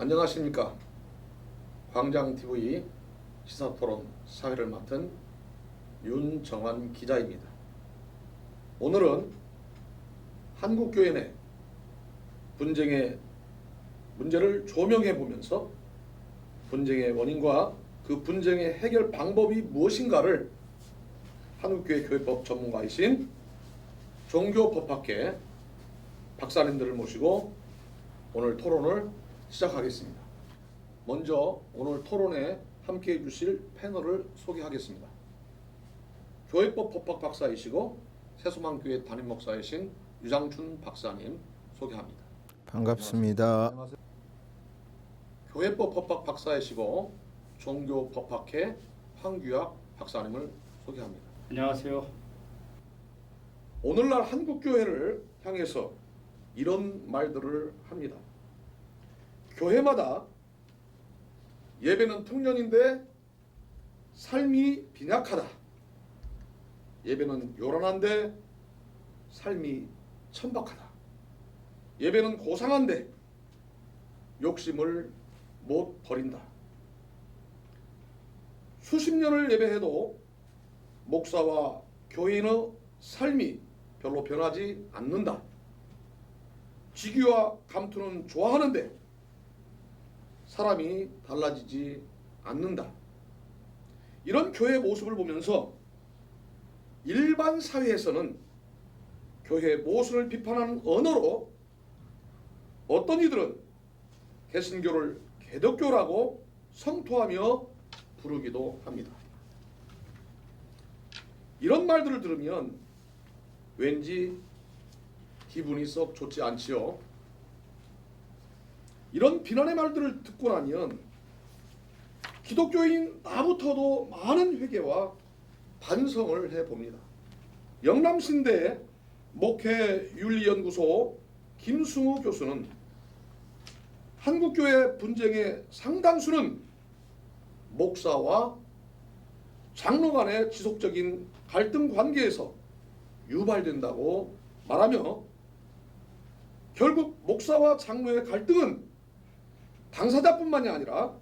안녕하십니까. 광장TV 시사토론 사회를 맡은 윤정환 기자입니다. 오늘은 한국교회 내 분쟁의 문제를 조명해 보면서 분쟁의 원인과 그 분쟁의 해결 방법이 무엇인가를 한국교회 교회법 전문가이신 종교법학회 박사님들을 모시고 오늘 토론을 시작하겠습니다. 먼저 오늘 토론에 함께해 주실 패널을 소개하겠습니다. 교회법 법학 박사이시고 새소망교회 담임 목사이신 유장춘 박사님 소개합니다. 반갑습니다. 안녕하세요. 교회법 법학 박사이시고 종교법학회 황규학 박사님을 소개합니다. 안녕하세요. 오늘날 한국교회를 향해서 이런 말들을 합니다. 교회마다 예배는 풍년인데 삶이 빈약하다. 예배는 요란한데 삶이 천박하다. 예배는 고상한데 욕심을 못 버린다. 수십 년을 예배해도 목사와 교인의 삶이 별로 변하지 않는다. 직위와 감투는 좋아하는데 사람이 달라지지 않는다. 이런 교회 모습을 보면서 일반 사회에서는 교회 모순을 비판하는 언어로 어떤 이들은 개신교를 개덕교라고 성토하며 부르기도 합니다. 이런 말들을 들으면 왠지 기분이 썩 좋지 않지요. 이런 비난의 말들을 듣고 나면 기독교인 나부터도 많은 회개와 반성을 해봅니다. 영남신대 목회윤리연구소 김승우 교수는 한국교회 분쟁의 상당수는 목사와 장로 간의 지속적인 갈등 관계에서 유발된다고 말하며 결국 목사와 장로의 갈등은 당사자뿐만이 아니라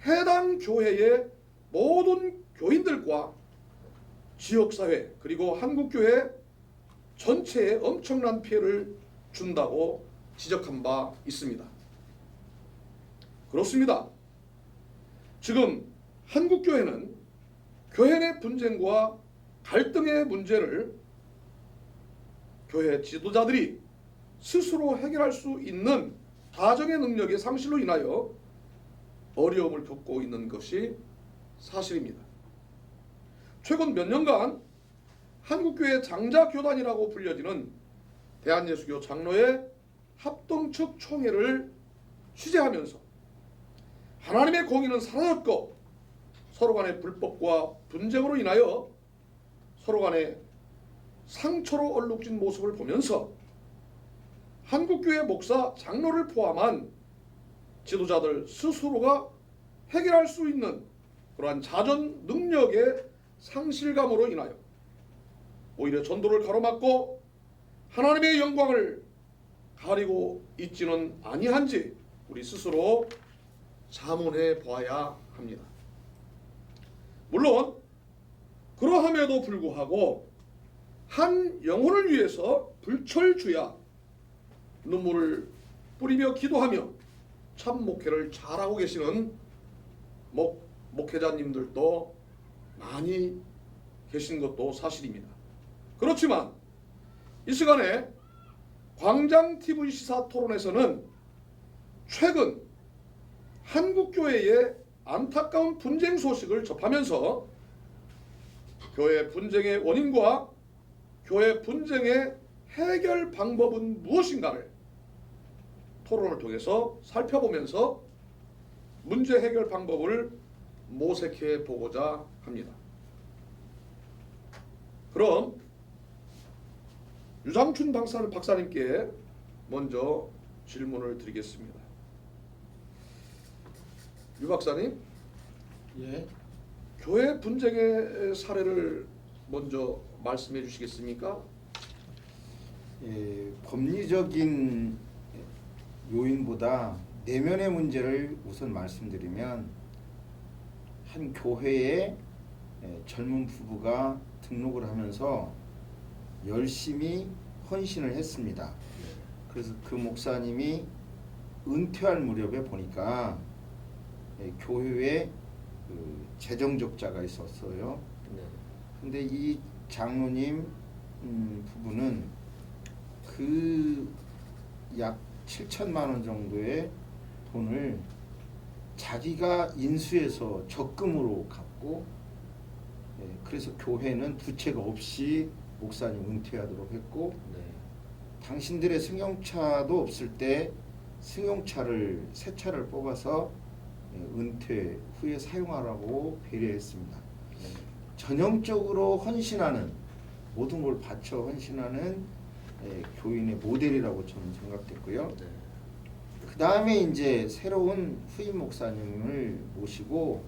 해당 교회의 모든 교인들과 지역사회 그리고 한국교회 전체에 엄청난 피해를 준다고 지적한 바 있습니다. 그렇습니다. 지금 한국교회는 교회 내 분쟁과 갈등의 문제를 교회 지도자들이 스스로 해결할 수 있는 가정의 능력의 상실로 인하여 어려움을 겪고 있는 것이 사실입니다. 최근 몇 년간 한국교회 장자교단이라고 불려지는 대한예수교 장로의 합동측 총회를 취재하면서 하나님의 공의는 사라졌고 서로 간의 불법과 분쟁으로 인하여 서로 간의 상처로 얼룩진 모습을 보면서 한국교회 목사, 장로를 포함한 지도자들 스스로가 해결할 수 있는 그러한 자존 능력의 상실감으로 인하여 오히려 전도를 가로막고 하나님의 영광을 가리고 있지는 아니한지 우리 스스로 자문해 보아야 합니다. 물론 그러함에도 불구하고 한 영혼을 위해서 불철주야 눈물을 뿌리며 기도하며 참 목회를 잘하고 계시는 목회자님들도 많이 계신 것도 사실입니다. 그렇지만 이 시간에 광장TV 시사토론에서는 최근 한국교회의 안타까운 분쟁 소식을 접하면서 교회 분쟁의 원인과 교회 분쟁의 해결 방법은 무엇인가를 토론을 통해서 살펴보면서 문제 해결 방법을 모색해 보고자 합니다. 그럼 유장춘 박사님께 먼저 질문을 드리겠습니다. 유 박사님, 예. 교회 분쟁의 사례를 먼저 말씀해 주시겠습니까? 법리적인 요인보다 내면의 문제를 우선 말씀드리면 한 교회에 젊은 부부가 등록을 하면서 열심히 헌신을 했습니다. 그래서 그 목사님이 은퇴할 무렵에 보니까 교회에 그 재정 적자가 있었어요. 네. 근데 이 장로님 부부는 그 약 7천만 원 정도의 돈을 자기가 인수해서 적금으로 갚고, 그래서 교회는 부채가 없이 목사님 은퇴하도록 했고, 네. 당신들의 승용차도 없을 때 승용차를 새 차를 뽑아서 은퇴 후에 사용하라고 배려했습니다. 네. 전형적으로 헌신하는, 모든 걸 바쳐 헌신하는 교인의 모델이라고 저는 생각됐고요. 네. 그 다음에 이제 새로운 후임 목사님을 모시고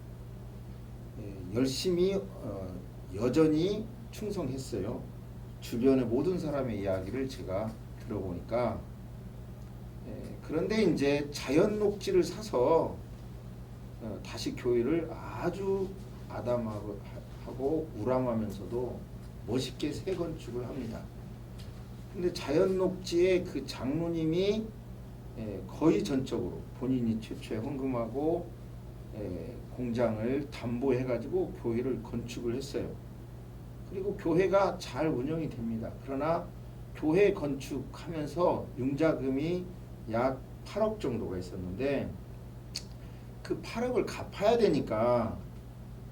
열심히 여전히 충성했어요. 주변의 모든 사람의 이야기를 제가 들어보니까, 그런데 이제 자연 녹지를 사서 다시 교회를 아주 아담하고 우람하면서도 멋있게 새 건축을 합니다. 근데 자연 녹지에 그 장로님이 거의 전적으로 본인이 최초에 헌금하고 공장을 담보해가지고 교회를 건축을 했어요. 그리고 교회가 잘 운영이 됩니다. 그러나 교회 건축하면서 융자금이 약 8억 정도가 있었는데, 그 8억을 갚아야 되니까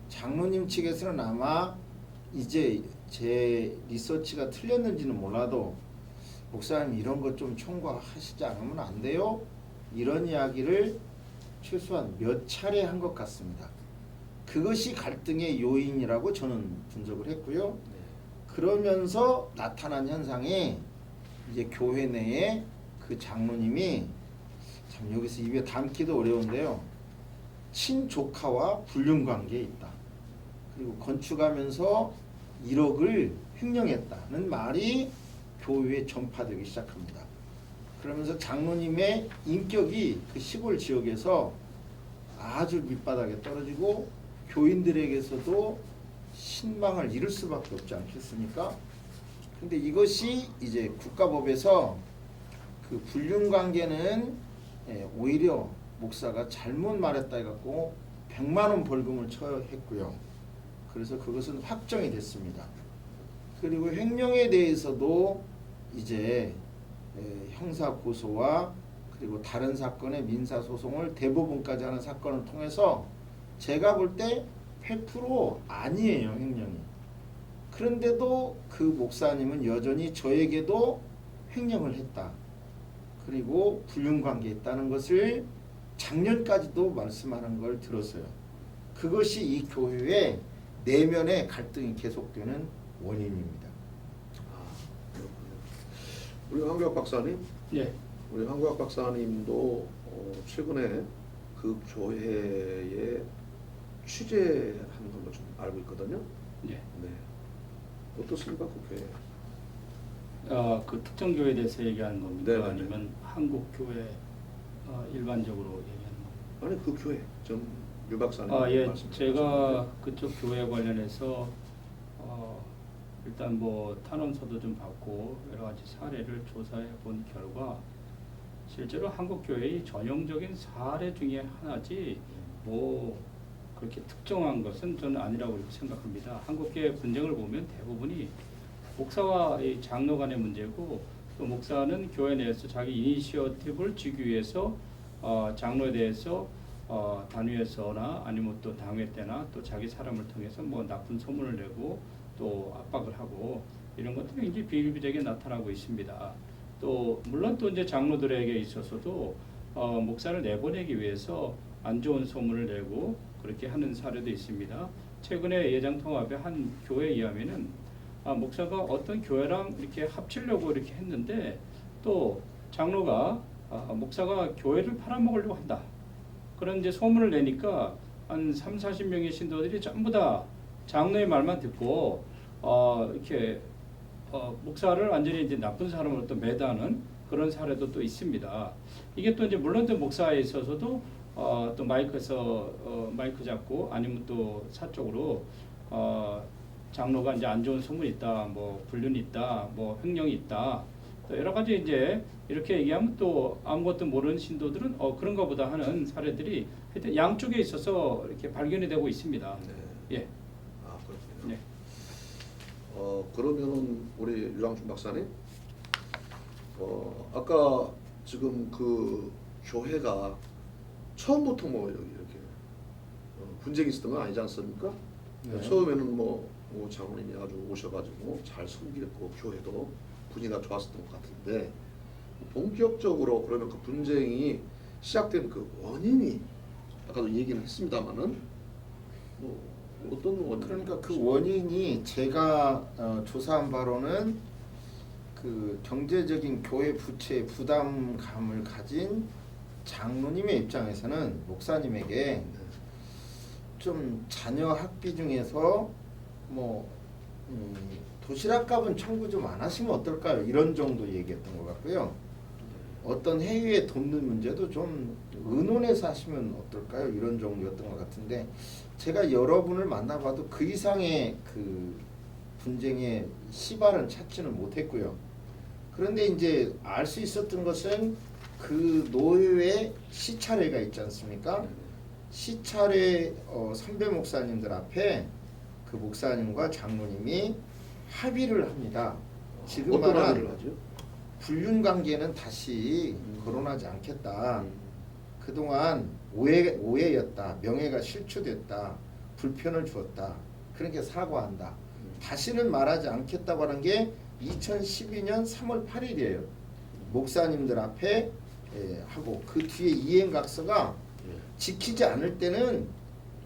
장로님 측에서는 아마 이제 제 리서치가 틀렸는지는 몰라도 목사님 이런 것 좀 총괄하시지 않으면 안 돼요? 이런 이야기를 최소한 몇 차례 한 것 같습니다. 그것이 갈등의 요인이라고 저는 분석을 했고요. 네. 그러면서 나타난 현상이 이제 교회 내에 그 장로님이, 참 여기서 입에 담기도 어려운데요, 친조카와 불륜관계에 있다. 그리고 건축하면서 1억을 횡령했다는 말이 교회에 전파되기 시작합니다. 그러면서 장로님의 인격이 그 시골 지역에서 아주 밑바닥에 떨어지고 교인들에게서도 신망을 잃을 수밖에 없지 않겠습니까? 근데 이것이 이제 국가법에서 그 불륜관계는 오히려 목사가 잘못 말했다 해갖고 100만 원 벌금을 처했고요. 그래서 그것은 확정이 됐습니다. 그리고 횡령에 대해서도 이제 형사 고소와 그리고 다른 사건의 민사 소송을 대법원까지 하는 사건을 통해서 제가 볼 때 100% 아니에요, 횡령이. 그런데도 그 목사님은 여전히 저에게도 횡령을 했다, 그리고 불륜관계에 있다는 것을 작년까지도 말씀하는 걸 들었어요. 그것이 이 교회의 내면의 갈등이 계속되는 원인입니다. 우리 황교학 박사님, 예. 우리 황교학 박사님도 최근에 그 교회에 취재한 걸로 좀 알고 있거든요. 예. 네. 어떻습니까, 그 교회? 그 특정 교회에 대해서 얘기하는 겁니까? 네네네. 아니면 한국 교회 일반적으로 얘기하는 겁니까? 아니, 그 교회 좀 유 박사님 예. 말씀 제가 그쪽 교회 관련해서 일단 뭐 탄원서도 좀 받고 여러 가지 사례를 조사해 본 결과 실제로 한국 교회의 전형적인 사례 중에 하나지 뭐 그렇게 특정한 것은 저는 아니라고 생각합니다. 한국 교회 분쟁을 보면 대부분이 목사와 이 장로 간의 문제고, 또 목사는 교회 내에서 자기 이니시어티브를 쥐기 위해서 장로에 대해서 단위에서나 아니면 또 당회 때나 또 자기 사람을 통해서 뭐 나쁜 소문을 내고 또 압박을 하고, 이런 것들이 굉장히 비일비재하게 나타나고 있습니다. 또 물론 또 이제 장로들에게 있어서도 목사를 내보내기 위해서 안 좋은 소문을 내고 그렇게 하는 사례도 있습니다. 최근에 예장통합의 한 교회에 의하면은 목사가 어떤 교회랑 이렇게 합치려고 이렇게 했는데, 또 장로가 목사가 교회를 팔아먹으려고 한다, 그런 이제 소문을 내니까 한 30-40명의 신도들이 전부 다 장로의 말만 듣고 이렇게 목사를 완전히 이제 나쁜 사람으로 또 매다는 그런 사례도 또 있습니다. 이게 또 이제 물론 또 목사에 있어서도 또 마이크에서 마이크 잡고 아니면 또 사적으로 장로가 이제 안 좋은 소문이 있다, 뭐 불륜이 있다, 뭐 횡령이 있다, 또 여러 가지 이제 이렇게 얘기하면 또 아무것도 모르는 신도들은 그런가 보다 하는 사례들이 하여튼 양쪽에 있어서 이렇게 발견이 되고 있습니다. 네. 예. 아 그렇군요. 네. 그러면은 우리 유장춘 박사님, 아까 지금 그 교회가 처음부터 뭐 이렇게 분쟁이 있었던 건 아니지 않습니까? 네. 처음에는 뭐 장로님이 아주 오셔가지고 잘 섬기고 교회도 분위기가 좋았었던 것 같은데 본격적으로 그러면 그 분쟁이 시작된 그 원인이 아까도 얘기는 했습니다만은 뭐 어떤 원인? 그러니까 그 원인이 제가 조사한 바로는 그 경제적인 교회 부채 부담감을 가진 장로님의 입장에서는 목사님에게 좀 자녀 학비 중에서 뭐 도시락값은 청구 좀 안 하시면 어떨까요? 이런 정도 얘기했던 것 같고요. 어떤 해외에 돕는 문제도 좀 의논해서 하시면 어떨까요? 이런 정도였던 것 같은데 제가 여러분을 만나봐도 그 이상의 그 분쟁의 시발은 찾지는 못했고요. 그런데 이제 알 수 있었던 것은 그 노예의 시차례가 있지 않습니까? 시차례 선배 목사님들 앞에 그 목사님과 장로님이 합의를 합니다. 지금 어떤 말한 합의를 하죠? 불륜 관계는 다시 거론하지 않겠다. 그동안 오해였다. 명예가 실추됐다. 불편을 주었다. 그러니까 사과한다. 다시는 말하지 않겠다고 하는 게 2012년 3월 8일이에요. 목사님들 앞에 하고 그 뒤에 이행각서가 지키지 않을 때는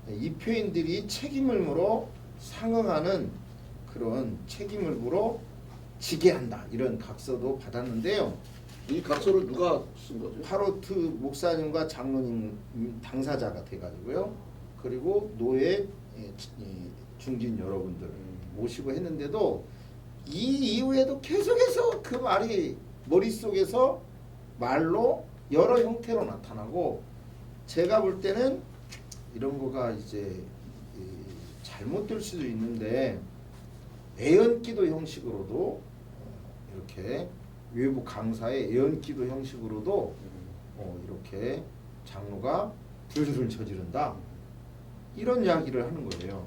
입회인들이 책임을 물어 상응하는 그런 책임을 물어 지게 한다. 이런 각서도 받았는데요. 이 각서를 누가 쓴 거죠? 바로 그 목사님과 장로님 당사자가 돼가지고요. 그리고 노예 중진 여러분들 모시고 했는데도 이 이후에도 계속해서 그 말이 머릿속에서 말로 여러 형태로 나타나고 제가 볼 때는 이런 거가 이제 잘못될 수도 있는데 애연기도 형식으로도 이렇게 외부 강사의 애연기도 형식으로도 이렇게 장로가 불륜을 저지른다 이런 이야기를 하는 거예요.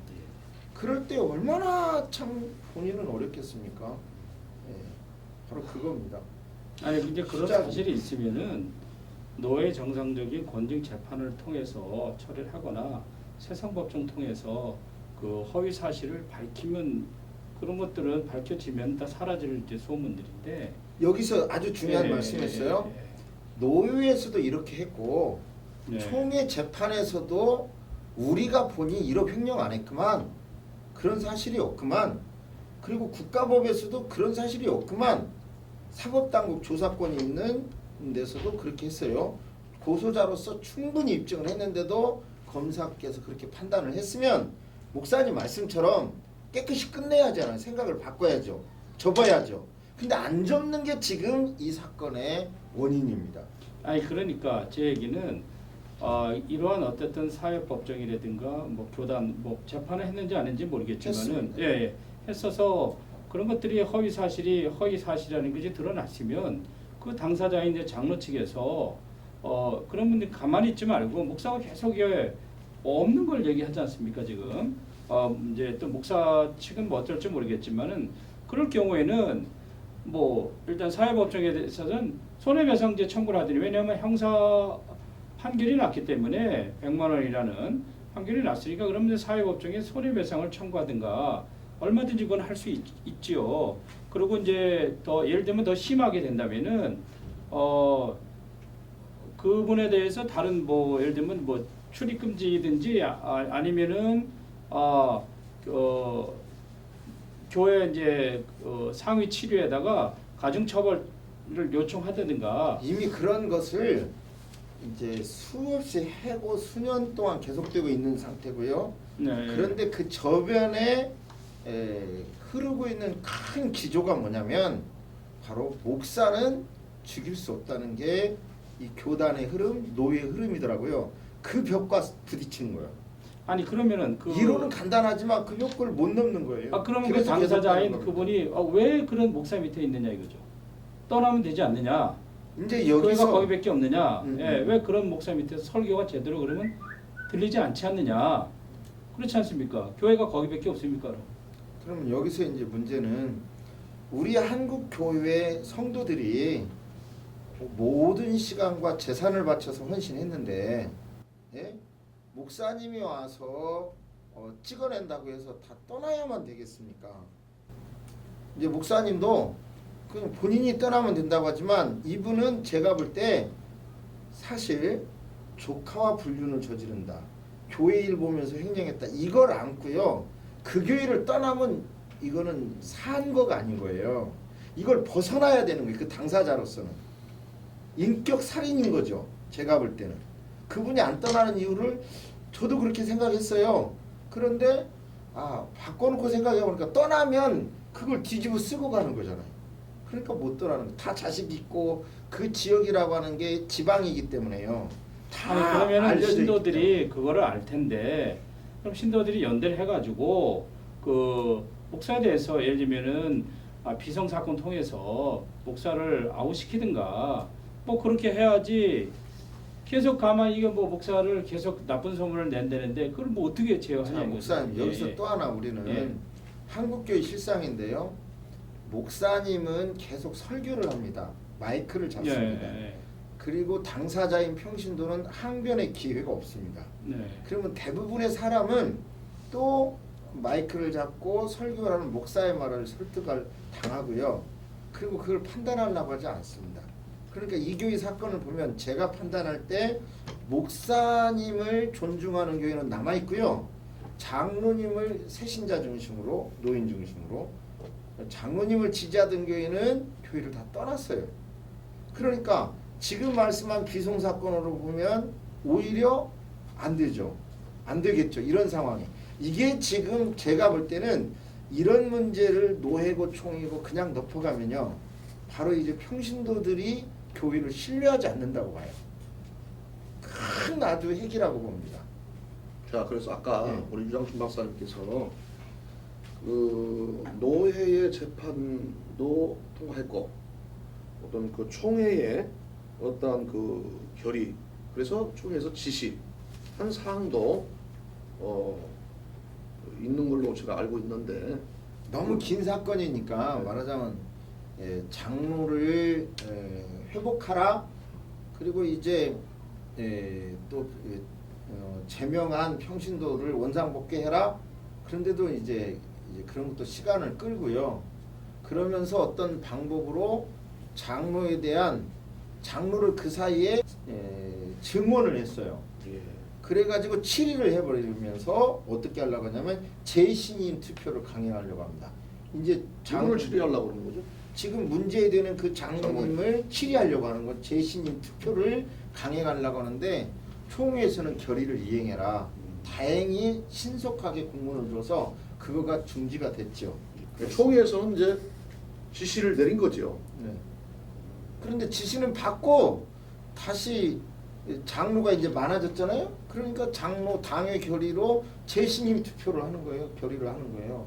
그럴 때 얼마나 참 본인은 어렵겠습니까? 바로 그겁니다. 아니 이제 그런 진짜- 사실이 있으면은 노예 정상적인 권증 재판을 통해서 처리를 하거나 세상법정 통해서 그 허위 사실을 밝히면 그런 것들은 밝혀지면 다 사라질 이제 소문들인데 여기서 아주 중요한 예, 말씀했어요. 예, 노예에서도 이렇게 했고 예. 총회 재판에서도 우리가 보니 1억 횡령 안 했구만. 그런 사실이 없구만. 그리고 국가법에서도 그런 사실이 없구만. 사법당국 조사권이 있는 데서도 그렇게 했어요. 고소자로서 충분히 입증을 했는데도 검사께서 그렇게 판단을 했으면 목사님 말씀처럼 깨끗이 끝내야 하잖아요. 생각을 바꿔야죠. 접어야죠. 근데 안 접는 게 지금 이 사건의 원인입니다. 아니 그러니까 제 얘기는 이러한 어쨌든 사회법정이라든가 뭐 교단 뭐 재판을 했는지 안 했는지 모르겠지만은 했습니다. 예, 했어서 그런 것들이 허위 사실이라는 것이 드러났으면 그 당사자인 이제 장로 측에서 그런 분들 가만히 있지 말고 목사가 계속 없는 걸 얘기하지 않습니까 지금 이제 또 목사 측은 뭐 어떨지 모르겠지만은 그럴 경우에는 뭐 일단 사회법정에 대해서는 손해배상제 청구를 하더니 왜냐하면 형사 판결이 났기 때문에 100만 원이라는 판결이 났으니까 그러면 사회법정에 손해배상을 청구하든가 얼마든지 그건 할 수 있지요. 그리고 이제 더 예를 들면 더 심하게 된다면은 그분에 대해서 다른 뭐 예를 들면 뭐 출입금지든지 아니면은 교회 이제 상위 치료에다가 가중처벌을 요청하다든가 이미 그런 것을 이제 수없이 해고 수년 동안 계속되고 있는 상태고요. 네. 그런데 그 저변에 흐르고 있는 큰 기조가 뭐냐면 바로 목사는 죽일 수 없다는 게 이 교단의 흐름, 노예의 흐름이더라고요. 그 벽과 부딪히는 거예요. 아니 그러면은 그 이론은 간단하지만 그 벽을 못 넘는 거예요. 아 그러면 그 그래서 계속 당사자인 가는 그분이 왜 그런 목사 밑에 있느냐 이거죠. 떠나면 되지 않느냐. 겁니다. 이제 교회가 여기서 거기밖에 없느냐. 음, 예, 왜 그런 목사 밑에서 설교가 제대로 그러면 들리지 않지 않느냐. 그렇지 않습니까? 교회가 거기밖에 없습니까? 그러면 여기서 이제 문제는 우리 한국 교회 성도들이 모든 시간과 재산을 바쳐서 헌신했는데, 예? 목사님이 와서 찍어낸다고 해서 다 떠나야만 되겠습니까? 이제 목사님도 그냥 본인이 떠나면 된다고 하지만 이분은 제가 볼 때 사실 조카와 불륜을 저지른다, 교회 일 보면서 횡령했다, 이걸 안고요 그 교회를 떠나면 이거는 사한거가 아닌 거예요. 이걸 벗어나야 되는 거예요. 그 당사자로서는 인격 살인인 거죠. 제가 볼 때는 그분이 안 떠나는 이유를 저도 그렇게 생각했어요. 그런데 바꿔놓고 생각해보니까 떠나면 그걸 뒤집어 쓰고 가는 거잖아요. 그러니까 못 떠나는 거. 다 자식 있고 그 지역이라고 하는 게 지방이기 때문에요. 다 아니 그러면은 알려져 있기 신도들이 그거를 알 텐데 그럼 신도들이 연대를 해가지고 그 목사에 대해서 예를 들면은 비성 사건 통해서 목사를 아웃시키든가 뭐 그렇게 해야지. 계속 가만히 이게 뭐 목사를 계속 나쁜 소문을 낸다는데 그걸 뭐 어떻게 제어하냐. 자, 목사님 이거죠. 여기서 예, 또 하나 우리는 예. 한국교회 실상인데요. 목사님은 계속 설교를 합니다. 마이크를 예, 잡습니다. 예, 그리고 당사자인 평신도는 항변의 기회가 없습니다. 네. 그러면 대부분의 사람은 또 마이크를 잡고 설교를 하는 목사의 말을 설득을 당하고요. 그리고 그걸 판단하려고 하지 않습니다. 그러니까 이 교회 사건을 보면 제가 판단할 때 목사님을 존중하는 교회는 남아있고요. 장로님을 새신자 중심으로, 노인 중심으로, 장로님을 지지하던 교회는 교회를 다 떠났어요. 그러니까 지금 말씀한 비송 사건으로 보면 오히려 안 되죠. 안 되겠죠. 이런 상황이. 이게 지금 제가 볼 때는 이런 문제를 노회고 총회고 그냥 덮어가면요. 바로 이제 평신도들이 교회를 신뢰하지 않는다고 봐요. 큰 아주 핵이라고 봅니다. 자, 그래서 아까 네. 우리 유장춘 박사님께서 그 노회의 재판도 통과했고 어떤 그 총회의 어떤 그 결의, 그래서 총회에서 지시한 사항도 있는 걸로 제가 알고 있는데 너무 긴 사건이니까 말하자면 장로를 회복하라. 그리고 이제 또 제명한 평신도를 원상복귀해라. 그런데도 이제 그런 것도 시간을 끌고요. 그러면서 어떤 방법으로 장로에 대한 장로를 그 사이에 증언을 했어요. 예. 그래가지고 7일을 해버리면서 어떻게 하려고 하냐면 재신임 투표를 강행하려고 합니다. 이제 장을 처리하려고 그러는 거죠? 지금 문제되는 그 장로님을 치리하려고 하는 건 재신임 투표를 강행하려고 하는데 총회에서는 결의를 이행해라. 다행히 신속하게 공문을 줘서 그거가 중지가 됐죠. 총회에서는 이제 지시를 내린 거죠. 네. 그런데 지시는 받고 다시 장로가 이제 많아졌잖아요. 그러니까 장로 당의 결의로 재신임 투표를 하는 거예요. 결의를 하는 거예요.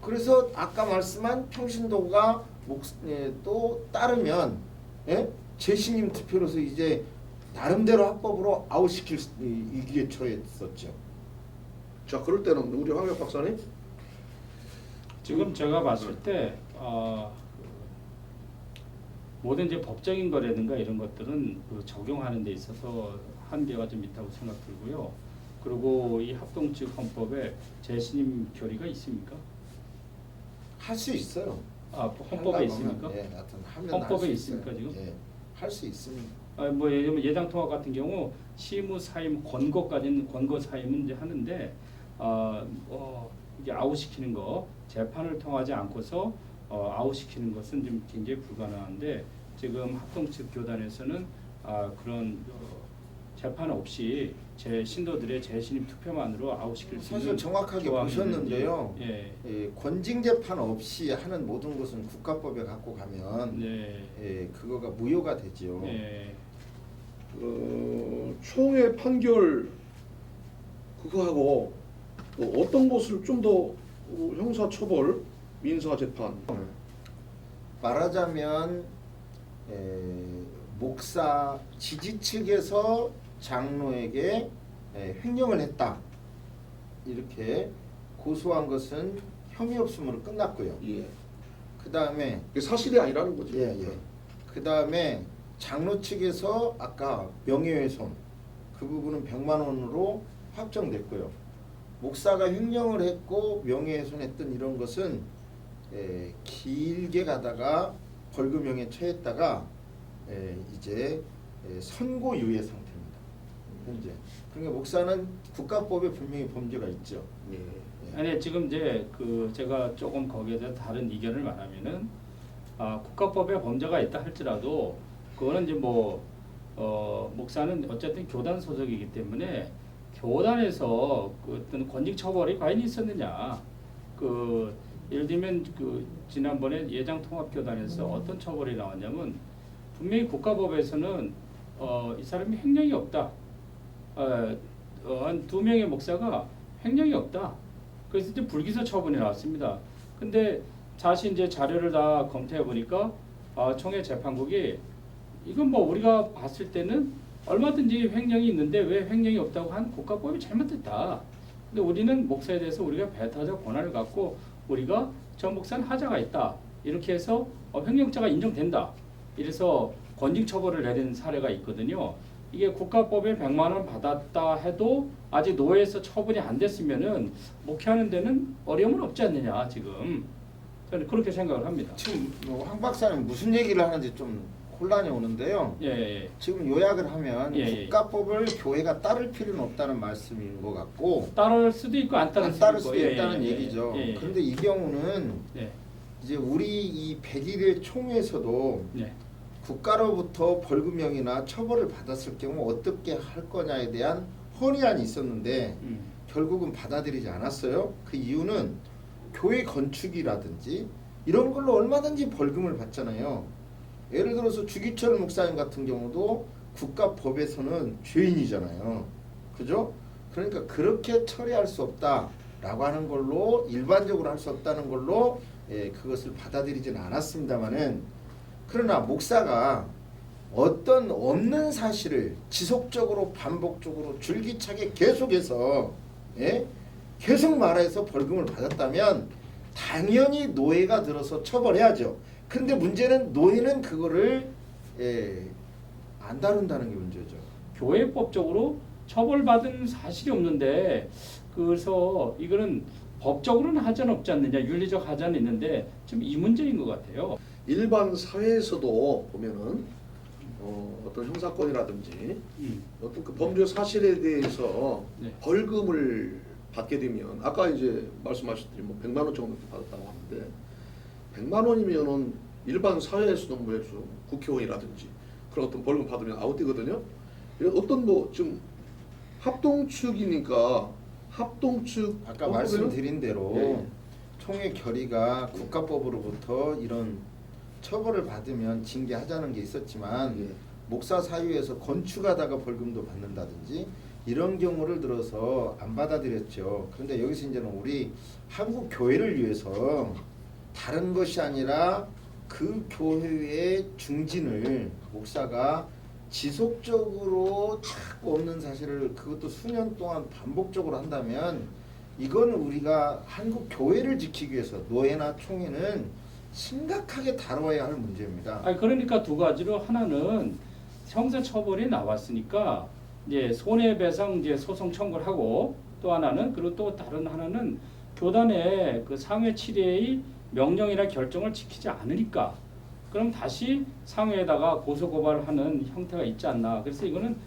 그래서 아까 말씀한 평신도가 또 따르면 재신임 투표로서 이제 나름대로 합법으로 아웃시킬 위기에 처했었죠. 자, 그럴 때는 우리 황혁 박사님 지금 제가 봤을 때 모든 이제 법적인 거라든가 이런 것들은 그 적용하는 데 있어서 한계가 좀 있다고 생각 들고요. 그리고 이 합동측 헌법에 재신임 결의가 있습니까? 할 수 있어요. 헌법에 있습니까? 예, 하여튼 하면 헌법에 할수 있습니까, 있어요. 지금? 예, 할 수 있습니다. 뭐 예를 들면 예당 통합 같은 경우 시무 사임 권고까지는 권고 사임은 이제 하는데 이게 아웃시키는 거 재판을 통하지 않고서 아웃시키는 것은 좀 굉장히 불가능한데 지금 합동측 교단에서는 그런 재판 없이 제 신도들의 재신임 투표만으로 아웃시킬 수 있는 사실 정확하게 조항이 보셨는데요. 있는지. 권징 재판 없이 하는 모든 것은 국가법에 갖고 가면 그거가 무효가 되지요. 총회 판결 그거하고 또 어떤 것을 좀 더 형사 처벌, 민사 재판 말하자면 목사 지지 측에서 장로에게 횡령을 했다 이렇게 고소한 것은 혐의 없음으로 끝났고요. 예. 그 다음에 이게 사실이 아니라는 거죠. 그 다음에 장로 측에서 아까 명예훼손 그 부분은 100만 원으로 확정됐고요. 목사가 횡령을 했고 명예훼손했던 이런 것은 길게 가다가 벌금형에 처했다가 이제 선고유예 상태입니다. 현재. 그러니까 목사는 국가법에 분명히 범죄가 있죠. 아니 지금 이제 그 제가 조금 거기에 대해서 다른 의견을 말하면은 국가법에 범죄가 있다 할지라도 그거는 이제 목사는 어쨌든 교단 소속이기 때문에 교단에서 그 어떤 권직 처벌이 과연 있었느냐. 그 예를 들면 그 지난번에 예장통합교단에서 어떤 처벌이 나왔냐면 분명히 국가법에서는 이 사람이 횡령이 없다. 한 2명의 목사가 횡령이 없다. 그래서 이제 불기소 처분이 나왔습니다. 근데 다시 이제 자료를 다 검토해 보니까 총회 재판국이 이건 우리가 봤을 때는 얼마든지 횡령이 있는데 왜 횡령이 없다고 한 국가법이 잘못됐다. 근데 우리는 목사에 대해서 우리가 배타적 권한을 갖고 우리가 저 목사는 하자가 있다. 이렇게 해서 횡령죄가 인정된다. 이래서 권징 처벌을 내린 사례가 있거든요. 이게 국가법에 100만 원 받았다 해도 아직 노예에서 처분이 안 됐으면은 목회하는 데는 어려움은 없지 않느냐 지금 저는 그렇게 생각을 합니다. 지금 황 박사님 무슨 얘기를 하는지 좀 혼란이 오는데요. 지금 요약을 하면 국가법을 교회가 따를 필요는 없다는 말씀인 것 같고 따를 수도 있고 안 따를 수도 있다는 얘기죠. 그런데 이 경우는 이제 우리 이 100일의 총회에서도 국가로부터 벌금형이나 처벌을 받았을 경우 어떻게 할 거냐에 대한 헌의안이 있었는데 결국은 받아들이지 않았어요. 그 이유는 교회 건축이라든지 이런 걸로 얼마든지 벌금을 받잖아요. 예를 들어서 주기철 목사님 같은 경우도 국가법에서는 죄인이잖아요. 그죠? 그러니까 그렇게 처리할 수 없다라고 하는 걸로 일반적으로 할 수 없다는 걸로 그것을 받아들이지는 않았습니다만은 그러나 목사가 어떤 없는 사실을 지속적으로 반복적으로 줄기차게 계속해서 계속 말해서 벌금을 받았다면 당연히 노예가 들어서 처벌해야죠. 근데 문제는 노예는 그거를 안 다룬다는 게 문제죠. 교회법적으로 처벌받은 사실이 없는데 그래서 이거는 법적으로는 하자는 없지 않느냐, 윤리적 하자는 있는데 좀 이 문제인 것 같아요. 일반 사회에서도 보면은 어떤 형사건이라든지 어떤 그 범죄 사실에 대해서 벌금을 받게 되면 아까 이제 말씀하셨듯이 100만 원 정도 받았다고 하는데 100만 원이면은 일반 사회에서도 국회의원이라든지 그런 어떤 벌금 받으면 아웃되거든요. 어떤 좀 합동측이니까 합동측 아까 말씀드린 대로 총회 결의가 국가법으로부터 이런 처벌을 받으면 징계하자는 게 있었지만 목사 사유에서 건축하다가 벌금도 받는다든지 이런 경우를 들어서 안 받아들였죠. 그런데 여기서 이제는 우리 한국 교회를 위해서 다른 것이 아니라 그 교회의 중진을 목사가 지속적으로 자꾸 없는 사실을 그것도 수년 동안 반복적으로 한다면 이건 우리가 한국 교회를 지키기 위해서 노예나 총회는 심각하게 다뤄야 할 문제입니다. 그러니까 두 가지로 하나는 형사 처벌이 나왔으니까 이제 손해배상 이제 소송 청구를 하고 또 하나는 그리고 또 다른 하나는 교단의 그 상회 치례의 명령이나 결정을 지키지 않으니까 그럼 다시 상회에다가 고소고발하는 형태가 있지 않나. 그래서 이거는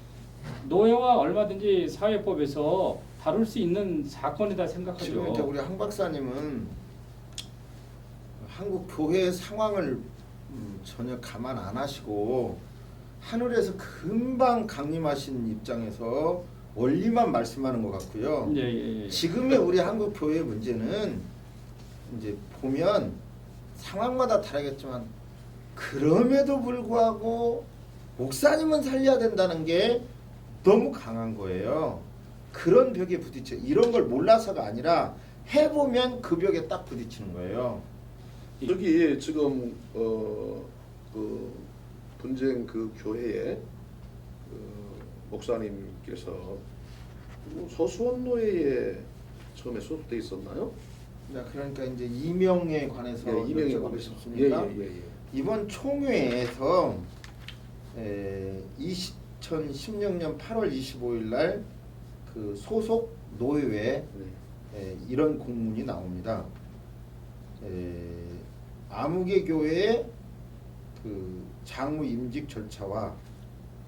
노예와 얼마든지 사회법에서 다룰 수 있는 사건이다 생각하죠. 지금 이제 우리 황 박사님은 한국 교회의 상황을 전혀 감안 안 하시고 하늘에서 금방 강림하신 입장에서 원리만 말씀하는 것 같고요. 예, 예, 예. 지금의 우리 한국 교회 문제는 이제 보면 상황마다 다르겠지만 그럼에도 불구하고 목사님은 살려야 된다는 게 너무 강한 거예요. 그런 벽에 부딪혀 이런 걸 몰라서가 아니라 해보면 그 벽에 딱 부딪히는 거예요. 여기 지금 그 분쟁 그 교회에 목사님께서 서수원노회에 처음에 소속돼 있었나요? 자, 그러니까 이제 이명에 관해서 예, 이명에 여쭤보고 관해서. 싶습니다. 예. 이번 총회에서 2016년 8월 25일 날 그 소속 노회에 이런 공문이 나옵니다. 아무개 교회의 그 장로 임직 절차와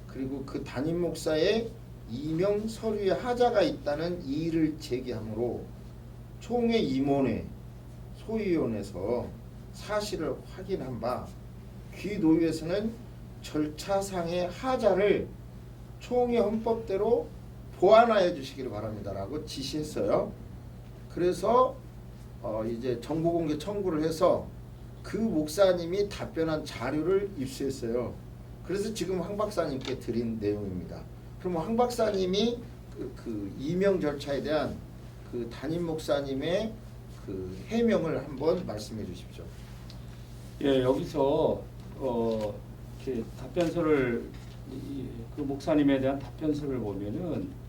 그리고 그 담임 목사의 이명 서류에 하자가 있다는 이의를 제기하므로 총회 임원회 소위원회에서 사실을 확인한 바 귀노위에서는 절차상의 하자를 총회 헌법대로 보완하여 주시기를 바랍니다라고 지시했어요. 그래서 이제 정보공개 청구를 해서 그 목사님이 답변한 자료를 입수했어요. 그래서 지금 황 박사님께 드린 내용입니다. 그럼 황 박사님이 그 이명 절차에 대한 그 담임 목사님의 그 해명을 한번 말씀해 주십시오. 예, 여기서 이렇게 답변서를 그 목사님에 대한 답변서를 보면은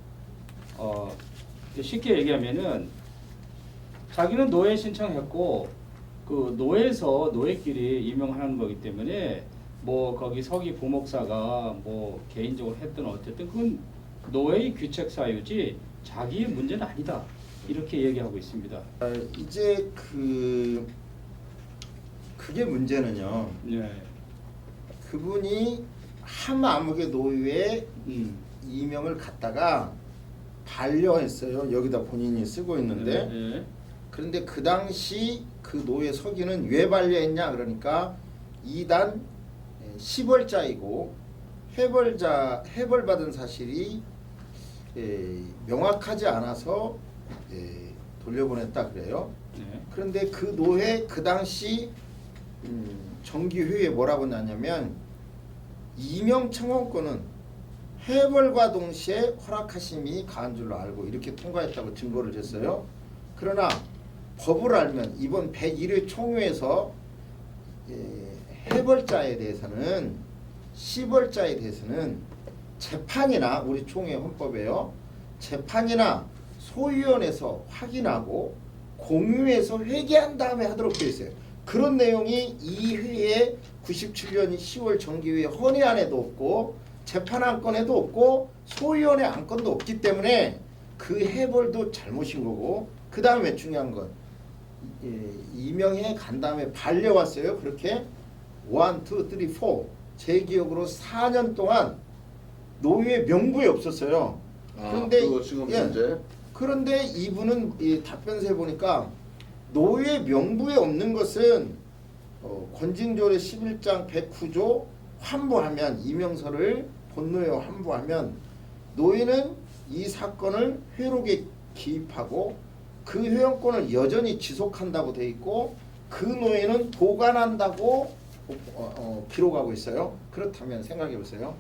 쉽게 얘기하면은 자기는 노예 신청했고 그 노예에서 노예끼리 임명하는 거기 때문에 뭐 거기 서기 부목사가 뭐 개인적으로 했든 어쨌든 그건 노예의 규책 사유지 자기의 문제는 아니다 이렇게 얘기하고 있습니다. 이제 그게 문제는요. 네. 그분이 한 암흑의 노예에 이명을 갖다가 반려했어요. 여기다 본인이 쓰고 있는데 네. 그런데 그 당시 그 노예 서기는 왜 반려했냐 그러니까 2단 10월자이고 해벌받은 사실이 명확하지 않아서 돌려보냈다 그래요. 네. 그런데 그 노예 그 당시 정기회의에 뭐라고 나냐면 이명 청원권은 해벌과 동시에 허락하심이 가한 줄로 알고 이렇게 통과했다고 증거를 줬어요. 그러나 법을 알면 이번 101회 총회에서 해벌자에 대해서는 10월자에 대해서는 재판이나 우리 총회 헌법에요. 재판이나 소위원회에서 확인하고 공유해서 회개한 다음에 하도록 되어 있어요. 그런 내용이 이 회에 97년 10월 정기회의 헌의안에도 없고 재판 안건에도 없고 소위원회 안건도 없기 때문에 그 해벌도 잘못인 거고 그 다음에 중요한 건 이명해 간 다음에 반려왔어요. 그렇게 1, 2, 3, 4 제 기억으로 4년 동안 노예 명부에 없었어요. 그런데 그거 지금 현재 그런데 이분은 이 답변서에 보니까 노예 명부에 없는 것은 권징조례 11장 109조 환부하면 이명서를 본노예와 환부하면 노예는 이 사건을 회록에 기입하고 그 회원권을 여전히 지속한다고 돼 있고 그 노예는 보관한다고 기록하고 있어요. 그렇다면 생각해 보세요.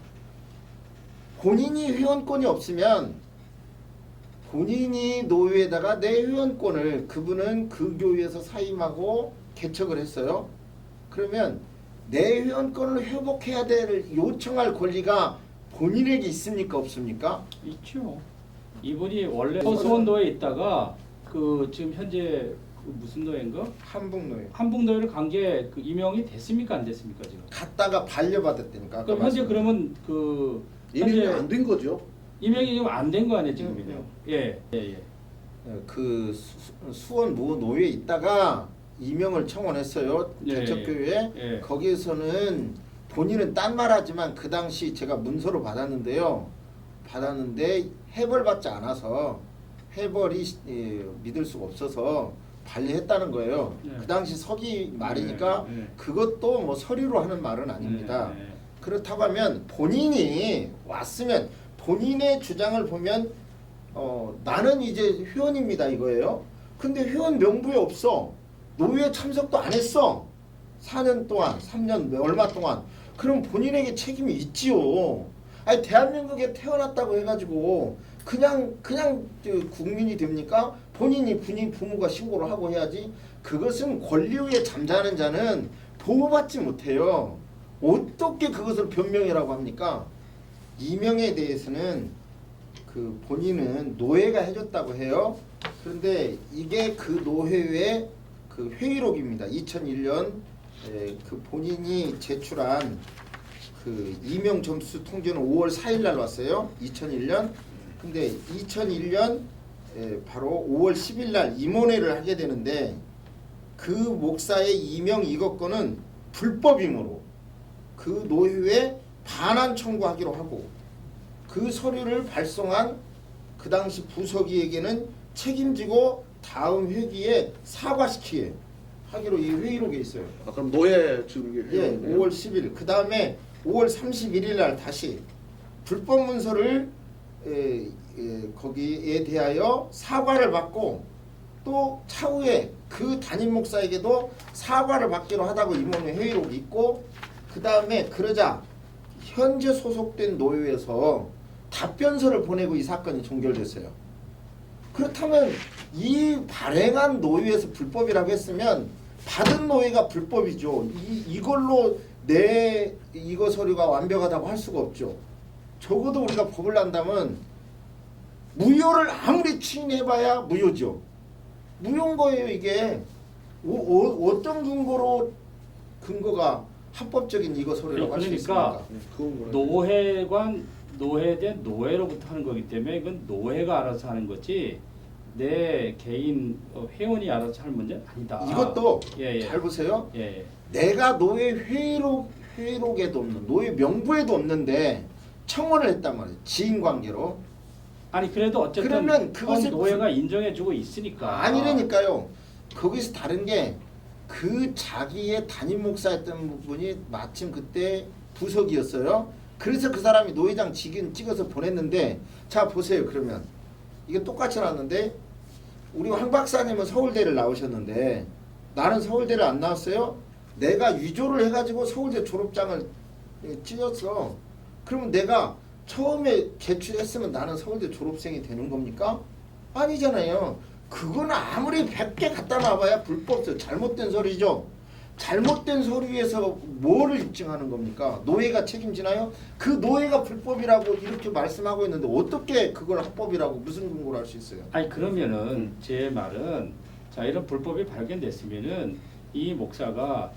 본인이 회원권이 없으면 본인이 노예에다가 내 회원권을 그분은 그 교회에서 사임하고 개척을 했어요. 그러면 내 회원권을 회복해야 될 요청할 권리가 본인에게 있습니까 없습니까? 있죠. 이분이 원래 서수원도에 있다가 그 지금 현재 그 무슨 노예인가? 한북노예 한북노예를 간 게 그 임명이 됐습니까 안 됐습니까 지금? 갔다가 반려받았다니까. 그럼 현재 그러면 그 이명이 현재 안 된 거죠. 임명이 지금 안 된 거 아니에요 지금은요? 예. 그 수원 노예에 있다가 이명을 청원했어요. 예, 개척교회에. 예. 거기에서는 본인은 딴 말하지만 그 당시 제가 문서로 받았는데요. 받았는데 해벌받지 않아서 해벌이 믿을 수가 없어서 반려했다는 거예요. 예. 그 당시 서기 말이니까 예, 예. 그것도 뭐 서류로 하는 말은 아닙니다. 예. 그렇다고 하면 본인이 왔으면 본인의 주장을 보면 나는 이제 회원입니다 이거예요. 근데 회원 명부에 없어. 노회 참석도 안 했어. 4년 동안, 3년 얼마 동안. 그럼 본인에게 책임이 있지요. 아니 대한민국에 태어났다고 해가지고 그냥 국민이 됩니까? 본인이 부모가 신고를 하고 해야지. 그것은 권리 위에 잠자는 자는 보호받지 못해요. 어떻게 그것을 변명이라고 합니까? 이명에 대해서는 그 본인은 노회가 해줬다고 해요. 그런데 이게 그 노회의 그 회의록입니다. 2001년 그 본인이 제출한 그 이명 점수 통계는 5월 4일 날 왔어요. 2001년. 근데 2001년 바로 5월 10일 날 임원회를 하게 되는데 그 목사의 이명 이것건은 불법이므로 그 노회에 반환 청구하기로 하고 그 서류를 발송한 그 당시 부서기에게는 책임지고 다음 회기에 사과시키게 하기로 이 회의록에 있어요. 아, 그럼 노예 지금 이게 예, 회원이네요? 5월 10일. 그 다음에 5월 31일 날 다시 불법 문서를 거기에 대하여 사과를 받고 또 차후에 그 담임 목사에게도 사과를 받기로 하다고 임원회 회의록이 있고 그 다음에 그러자 현재 소속된 노회에서 답변서를 보내고 이 사건이 종결됐어요. 그렇다면 이 발행한 노회에서 불법이라고 했으면 받은 노회가 불법이죠. 이걸로 내 이거 서류가 완벽하다고 할 수가 없죠. 적어도 우리가 법을 안다면 무효를 아무리 추인해봐야 무효죠. 무효인 거예요 이게. 어떤 근거가 합법적인 이거 서류라고 할 수 그러니까 있습니까? 그건 노회된 노회로부터 하는 거기 때문에 이건 노회가 알아서 하는 거지 내 개인 회원이 알아서 할 문제는 아니다. 이것도 예. 잘 보세요. 예. 내가 노회 회의록에도 없는 노회 명부에도 없는데 청원을 했단 말이에요. 지인 관계로. 아니 그래도 어쨌든 그러면 그것을 노회가 인정해주고 있으니까. 아니라니까요. 거기서 다른 게 그 자기의 담임 목사였던 분이 마침 그때 부석이었어요. 그래서 그 사람이 노회장 직인 찍어서 보냈는데 자 보세요. 그러면 이게 똑같이 나왔는데 우리 황 박사님은 서울대를 나오셨는데 나는 서울대를 안 나왔어요. 내가 위조를 해가지고 서울대 졸업장을 찢었어. 그러면 내가 처음에 제출했으면 나는 서울대 졸업생이 되는 겁니까? 아니잖아요. 그거는 아무리 100개 갖다 놔봐야 불법, 잘못된 서류죠. 잘못된 서류에서 뭐를 입증하는 겁니까? 노예가 책임지나요? 그 노예가 불법이라고 이렇게 말씀하고 있는데 어떻게 그걸 합법이라고 무슨 근거로 할 수 있어요? 아니 그러면은 제 말은 자 이런 불법이 발견됐으면은 이 목사가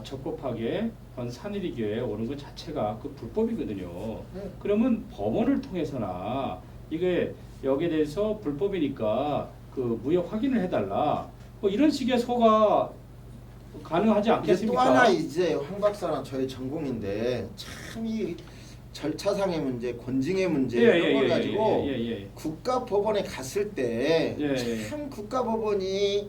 적법하게 산일이 교회에 오는 것 자체가 그 불법이거든요. 그러면 법원을 통해서나 이게 여기에 대해서 불법이니까 그 무효 확인을 해달라. 뭐 이런 식의 소가 가능하지 이제 않겠습니까? 또 하나 이제 황 박사랑 저의 전공인데 참 이 절차상의 문제, 권징의 문제 이런 걸 가지고 국가법원에 갔을 때 참 국가법원이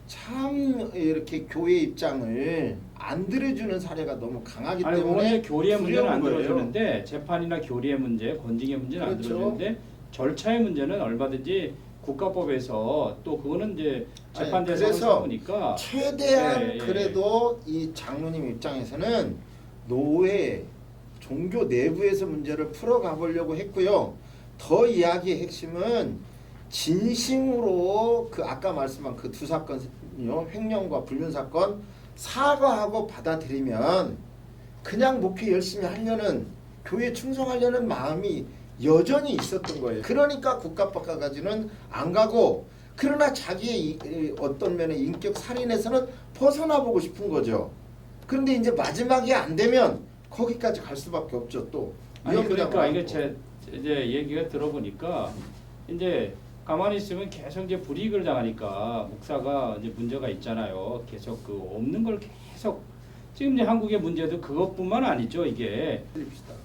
참 이렇게 교회 입장을 안 들어주는 사례가 너무 강하기 아니, 때문에 원래 교리의 문제는 안 두려운 거예요. 들어주는데 재판이나 교리의 문제, 권징의 문제는 안 그렇죠. 들어주는데 절차의 문제는 얼마든지 국가법에서 또 그거는 이제 재판 대상을 그래서 삼으니까 최대한 그래도 이 장로님 입장에서는 노회 종교 내부에서 문제를 풀어가 보려고 했고요. 더 이야기의 핵심은 진심으로 그 아까 말씀한 그 두 사건요, 횡령과 불륜 사건 사과하고 받아들이면 그냥 목회 열심히 하려는 교회 충성하려는 마음이 여전히 있었던 거예요. 그러니까 국가법까지는 안 가고 그러나 자기의 어떤 면의 인격 살인에서는 벗어나 보고 싶은 거죠. 그런데 이제 마지막이 안 되면 거기까지 갈 수밖에 없죠. 또 아니 그러니까 이게 이제 얘기가 들어보니까 이제 가만히 있으면 계속 이제 불이익을 당하니까 목사가 이제 문제가 있잖아요. 계속 그 없는 걸 계속 지금 이제 한국의 문제도 그것뿐만 아니죠. 이게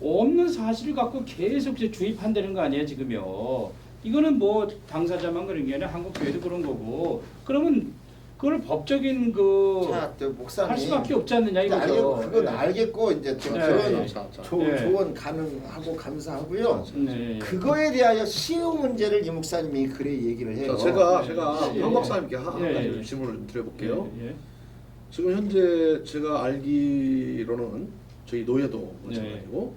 없는 사실을 갖고 계속 이제 주입한다는 거 아니에요 지금요. 이거는 뭐 당사자만 그런 게 아니라 한국 교회도 그런 거고 그러면 그걸 법적인 그 자, 저 목사님 할 수밖에 없지 않느냐 이제 이거죠. 알겠고 그건 예. 알겠고 이제 저 네. 그런 자, 네. 조언 가능하고 감사하고요. 네. 그거에 대하여 시효 문제를 이 목사님이 그래 얘기를 해요. 자, 제가 예, 현 예. 박사님께 한 예, 가지 예. 좀 질문을 좀 드려볼게요. 예, 예. 지금 현재 제가 알기로는 저희 노예도 마찬가지고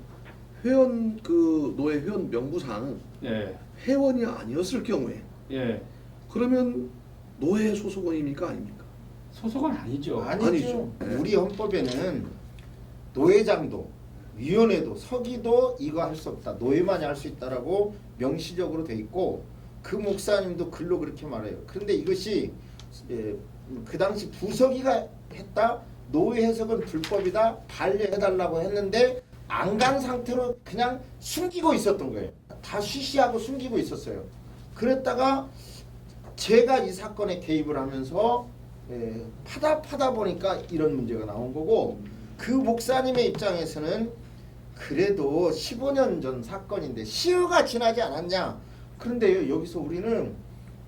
회원 그 노예 회원 명부상 예. 회원이 아니었을 경우에 예. 그러면 노예 소속원입니까 아닙니까? 소속은 아니죠. 아니죠. 아니죠. 네. 우리 헌법에는 노회장도 위원회도 서기도 이거 할 수 없다. 노예만이 할 수 있다라고 명시적으로 돼 있고 그 목사님도 글로 그렇게 말해요. 그런데 이것이 그 당시 부서기가 했다. 노예 해석은 불법이다. 반려해달라고 했는데 안 간 상태로 그냥 숨기고 있었던 거예요. 다 쉬쉬하고 숨기고 있었어요. 그랬다가 제가 이 사건에 개입을 하면서 파다 보니까 이런 문제가 나온 거고 그 목사님의 입장에서는 그래도 15년 전 사건인데 시효가 지나지 않았냐. 그런데 여기서 우리는